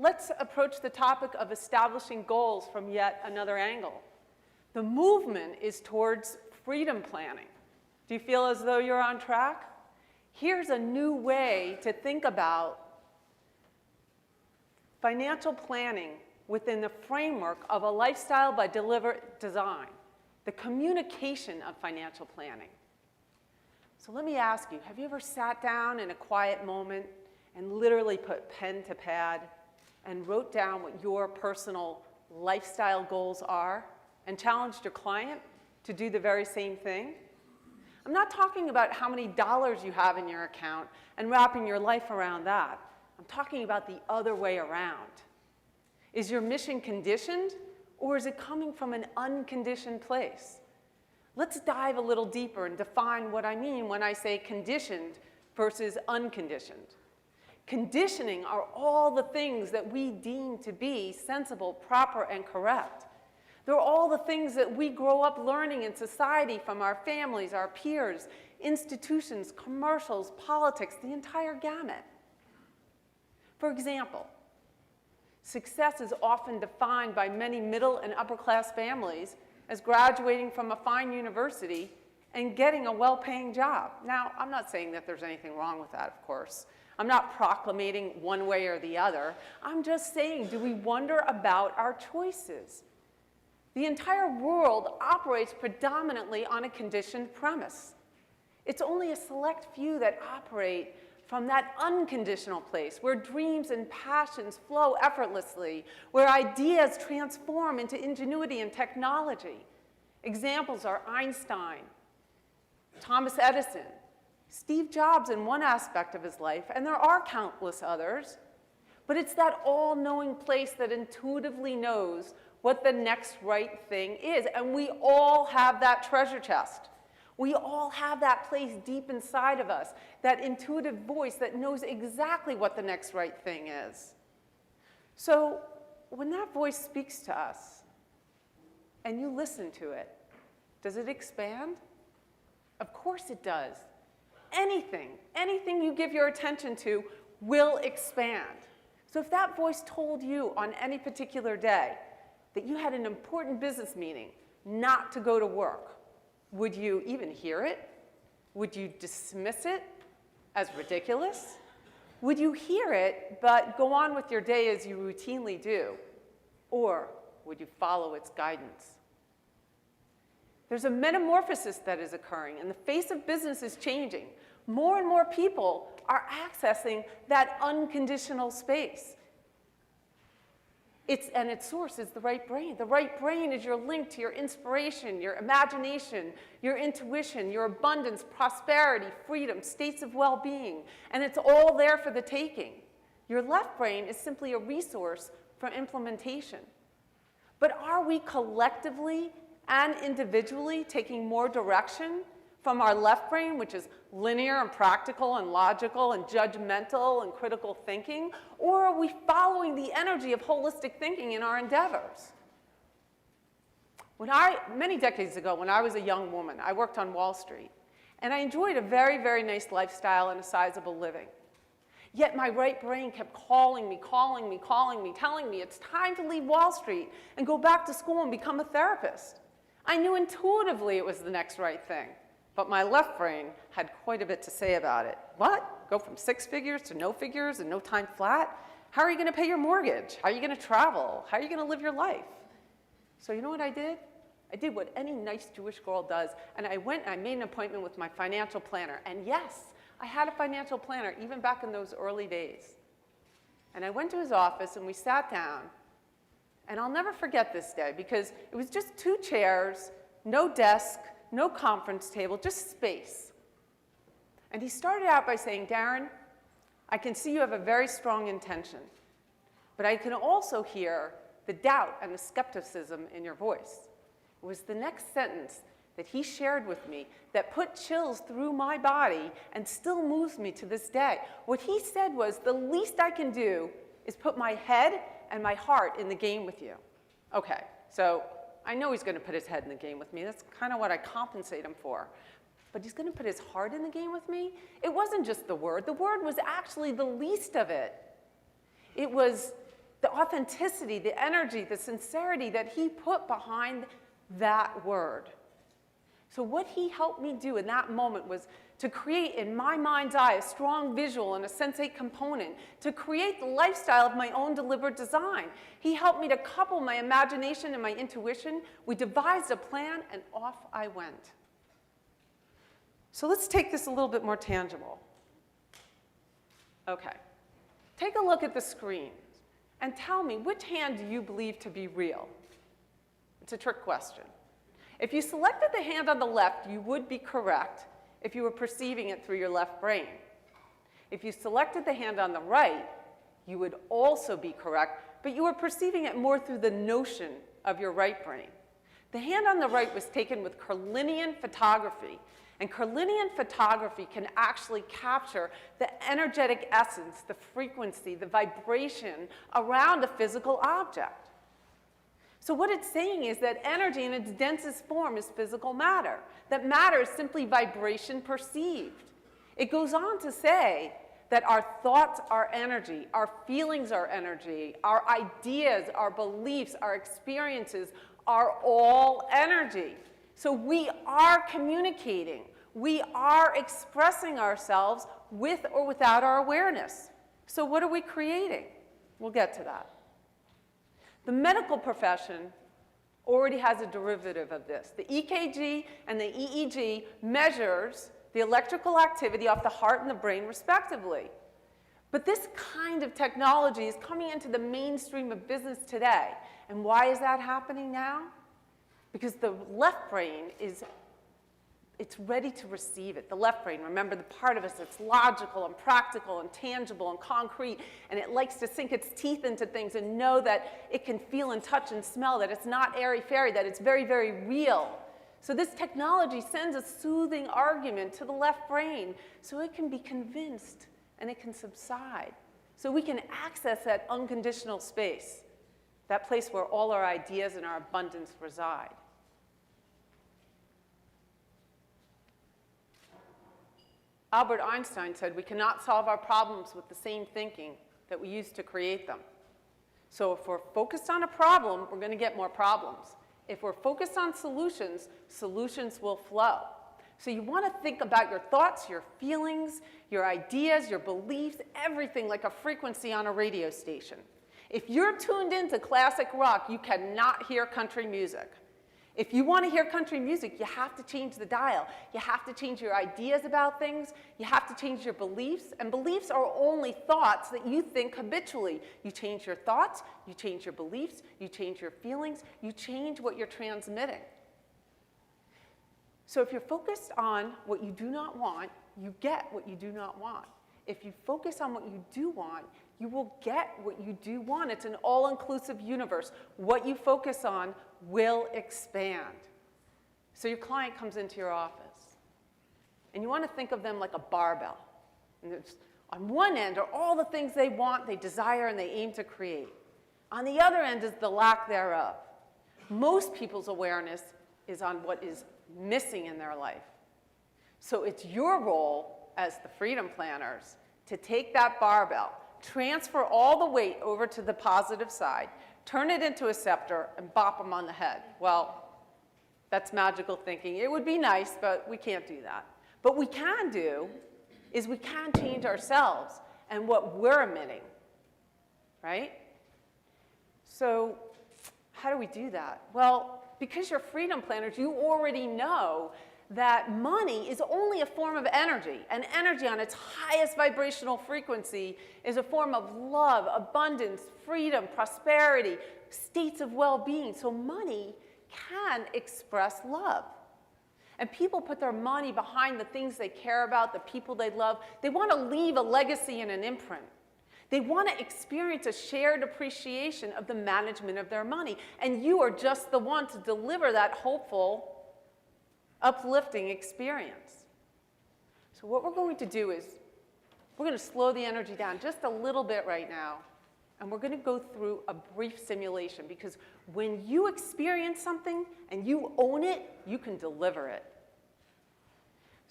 let's approach the topic of establishing goals from yet another angle. The movement is towards freedom planning. Do you feel as though you're on track? Here's a new way to think about financial planning within the framework of a lifestyle by deliberate design, the communication of financial planning. So let me ask you, have you ever sat down in a quiet moment and literally put pen to pad and wrote down what your personal lifestyle goals are and challenged your client to do the very same thing? I'm not talking about how many dollars you have in your account and wrapping your life around that. I'm talking about the other way around. Is your mission conditioned, or is it coming from an unconditioned place? Let's dive a little deeper and define what I mean when I say conditioned versus unconditioned. Conditioning are all the things that we deem to be sensible, proper, and correct. They're all the things that we grow up learning in society from our families, our peers, institutions, commercials, politics, the entire gamut. For example, success is often defined by many middle and upper class families as graduating from a fine university and getting a well-paying job. Now, I'm not saying that there's anything wrong with that, of course. I'm not proclamating one way or the other. I'm just saying, do we wonder about our choices? The entire world operates predominantly on a conditioned premise. It's only a select few that operate from that unconditional place where dreams and passions flow effortlessly, where ideas transform into ingenuity and technology. Examples are Einstein, Thomas Edison, Steve Jobs in one aspect of his life, and there are countless others. But it's that all-knowing place that intuitively knows what the next right thing is. And we all have that treasure chest. We all have that place deep inside of us, that intuitive voice that knows exactly what the next right thing is. So when that voice speaks to us and you listen to it, does it expand? Of course it does. Anything you give your attention to will expand. So if that voice told you on any particular day that you had an important business meeting not to go to work, would you even hear it? Would you dismiss it as ridiculous? Would you hear it but go on with your day as you routinely do? Or would you follow its guidance? There's a metamorphosis that is occurring, and the face of business is changing. More and more people are accessing that unconditional space. And its source is the right brain. The right brain is your link to your inspiration, your imagination, your intuition, your abundance, prosperity, freedom, states of well-being. And it's all there for the taking. Your left brain is simply a resource for implementation. But are we collectively and individually taking more direction from our left brain, which is linear and practical and logical and judgmental and critical thinking, or are we following the energy of holistic thinking in our endeavors? Many decades ago, when I was a young woman, I worked on Wall Street, and I enjoyed a very, very nice lifestyle and a sizable living. Yet my right brain kept calling me, telling me it's time to leave Wall Street and go back to school and become a therapist. I knew intuitively it was the next right thing. But my left brain had quite a bit to say about it. What? Go from 6 figures to no figures in no time flat? How are you going to pay your mortgage? How are you going to travel? How are you going to live your life? So you know what I did? I did what any nice Jewish girl does, and I went and I made an appointment with my financial planner. And yes, I had a financial planner even back in those early days. And I went to his office and we sat down, and I'll never forget this day because it was just 2 chairs, no desk, no conference table, just space. And he started out by saying, Darren, I can see you have a very strong intention, but I can also hear the doubt and the skepticism in your voice. It was the next sentence that he shared with me that put chills through my body and still moves me to this day. What he said was, the least I can do is put my head and my heart in the game with you. Okay, so I know he's going to put his head in the game with me. That's kind of what I compensate him for. But he's going to put his heart in the game with me? It wasn't just the word. The word was actually the least of it. It was the authenticity, the energy, the sincerity that he put behind that word. So what he helped me do in that moment was to create in my mind's eye a strong visual and a sensate component, to create the lifestyle of my own deliberate design. He helped me to couple my imagination and my intuition. We devised a plan, and off I went. So let's take this a little bit more tangible. Okay. Take a look at the screen and tell me, which hand do you believe to be real? It's a trick question. If you selected the hand on the left, you would be correct if you were perceiving it through your left brain. If you selected the hand on the right, you would also be correct, but you were perceiving it more through the notion of your right brain. The hand on the right was taken with Kirlian photography, and Kirlian photography can actually capture the energetic essence, the frequency, the vibration around a physical object. So what it's saying is that energy in its densest form is physical matter. That matter is simply vibration perceived. It goes on to say that our thoughts are energy, our feelings are energy, our ideas, our beliefs, our experiences are all energy. So we are communicating. We are expressing ourselves with or without our awareness. So what are we creating? We'll get to that. The medical profession already has a derivative of this. The EKG and the EEG measures the electrical activity off the heart and the brain, respectively. But this kind of technology is coming into the mainstream of business today. And why is that happening now? Because the left brain it's ready to receive it. The left brain, remember, the part of us that's logical and practical and tangible and concrete, and it likes to sink its teeth into things and know that it can feel and touch and smell, that it's not airy-fairy, that it's very, very real. So this technology sends a soothing argument to the left brain so it can be convinced and it can subside. So we can access that unconditional space, that place where all our ideas and our abundance reside. Albert Einstein said we cannot solve our problems with the same thinking that we use to create them. So if we're focused on a problem, we're going to get more problems. If we're focused on solutions, solutions will flow. So you want to think about your thoughts, your feelings, your ideas, your beliefs, everything like a frequency on a radio station. If you're tuned into classic rock, you cannot hear country music. If you want to hear country music, you have to change the dial. You have to change your ideas about things. You have to change your beliefs. And beliefs are only thoughts that you think habitually. You change your thoughts, you change your beliefs, you change your feelings, you change what you're transmitting. So if you're focused on what you do not want, you get what you do not want. If you focus on what you do want, you will get what you do want. It's an all-inclusive universe. What you focus on will expand. So your client comes into your office, and you want to think of them like a barbell. And on one end are all the things they want, they desire, and they aim to create. On the other end is the lack thereof. Most people's awareness is on what is missing in their life. So it's your role as the freedom planners to take that barbell, transfer all the weight over to the positive side, turn it into a scepter, and bop them on the head. Well, that's magical thinking. It would be nice, but we can't do that. But we can do is we can change ourselves and what we're emitting, right? So how do we do that? Well, because you're freedom planners, you already know that money is only a form of energy, and energy on its highest vibrational frequency is a form of love, abundance, freedom, prosperity, states of well-being. So money can express love. And people put their money behind the things they care about, the people they love. They want to leave a legacy and an imprint. They want to experience a shared appreciation of the management of their money. And you are just the one to deliver that hopeful, uplifting experience. So what we're going to do is we're going to slow the energy down just a little bit right now, and we're going to go through a brief simulation, because when you experience something and you own it, you can deliver it.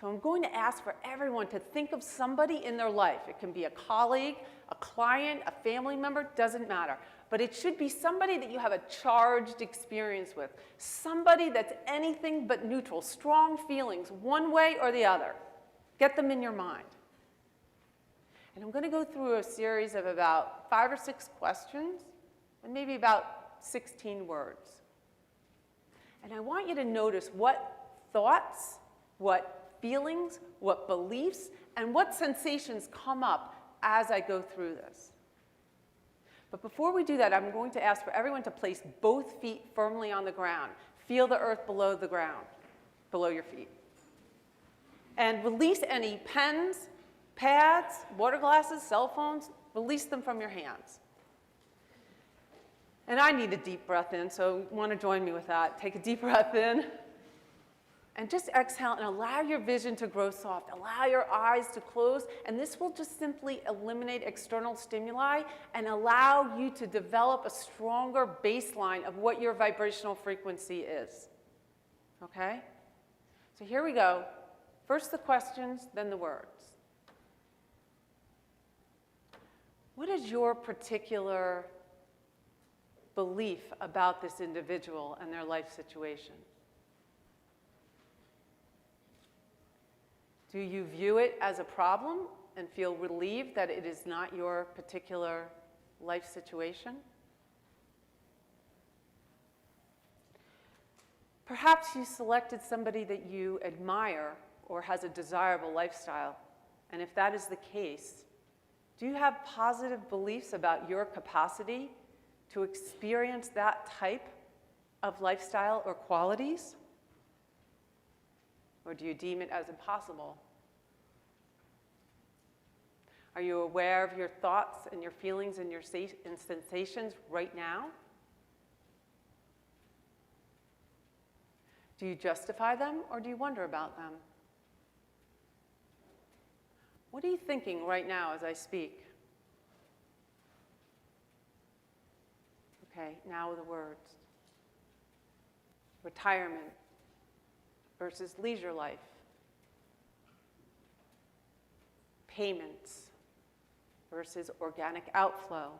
So I'm going to ask for everyone to think of somebody in their life. It can be a colleague, a client, a family member, doesn't matter. But it should be somebody that you have a charged experience with, somebody that's anything but neutral, strong feelings, one way or the other. Get them in your mind. And I'm going to go through a series of about 5 or 6 questions, and maybe about 16 words. And I want you to notice what thoughts, what feelings, what beliefs, and what sensations come up as I go through this. But before we do that, I'm going to ask for everyone to place both feet firmly on the ground. Feel the earth below the ground, below your feet. And release any pens, pads, water glasses, cell phones, release them from your hands. And I need a deep breath in, so you want to join me with that. Take a deep breath in. And just exhale and allow your vision to grow soft. Allow your eyes to close, and this will just simply eliminate external stimuli and allow you to develop a stronger baseline of what your vibrational frequency is. Okay? So here we go. First the questions, then the words. What is your particular belief about this individual and their life situation? Do you view it as a problem and feel relieved that it is not your particular life situation? Perhaps you selected somebody that you admire or has a desirable lifestyle. And if that is the case, do you have positive beliefs about your capacity to experience that type of lifestyle or qualities? Or do you deem it as impossible? Are you aware of your thoughts and your feelings and your sensations right now? Do you justify them or do you wonder about them? What are you thinking right now as I speak? Okay, now the words. Retirement versus leisure life. Payments versus organic outflow.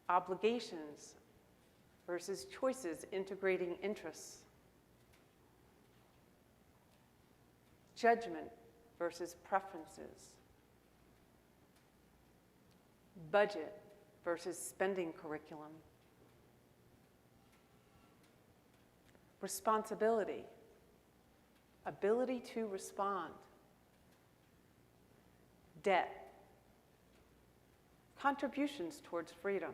Obligations versus choices integrating interests. Judgment versus preferences. Budget versus spending curriculum. Responsibility, ability to respond. Debt, contributions towards freedom.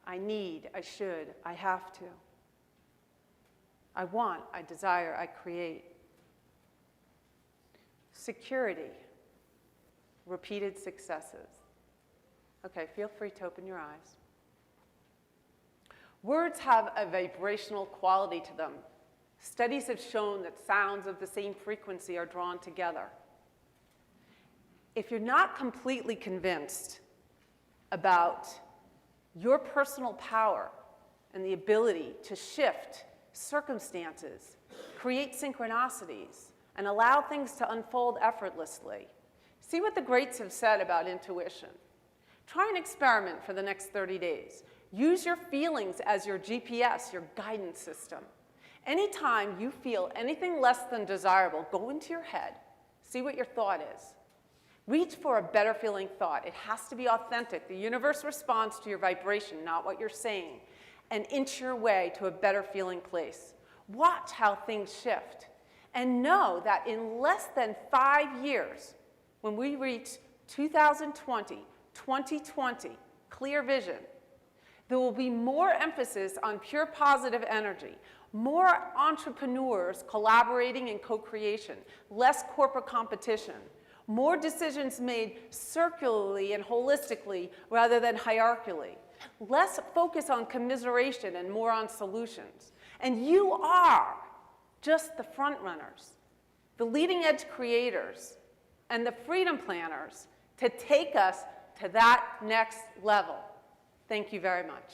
I need, I should, I have to. I want, I desire, I create. Security, repeated successes. Okay, feel free to open your eyes. Words have a vibrational quality to them. Studies have shown that sounds of the same frequency are drawn together. If you're not completely convinced about your personal power and the ability to shift circumstances, create synchronicities, and allow things to unfold effortlessly, see what the greats have said about intuition. Try an experiment for the next 30 days. Use your feelings as your GPS, your guidance system. Anytime you feel anything less than desirable, go into your head, see what your thought is. Reach for a better feeling thought. It has to be authentic. The universe responds to your vibration, not what you're saying. And inch your way to a better feeling place. Watch how things shift. And know that in less than 5 years, when we reach 2020, 2020, clear vision, there will be more emphasis on pure positive energy, more entrepreneurs collaborating in co-creation, less corporate competition, more decisions made circularly and holistically rather than hierarchically, less focus on commiseration and more on solutions. And you are just the front runners, the leading edge creators, and the freedom planners to take us to that next level. Thank you very much.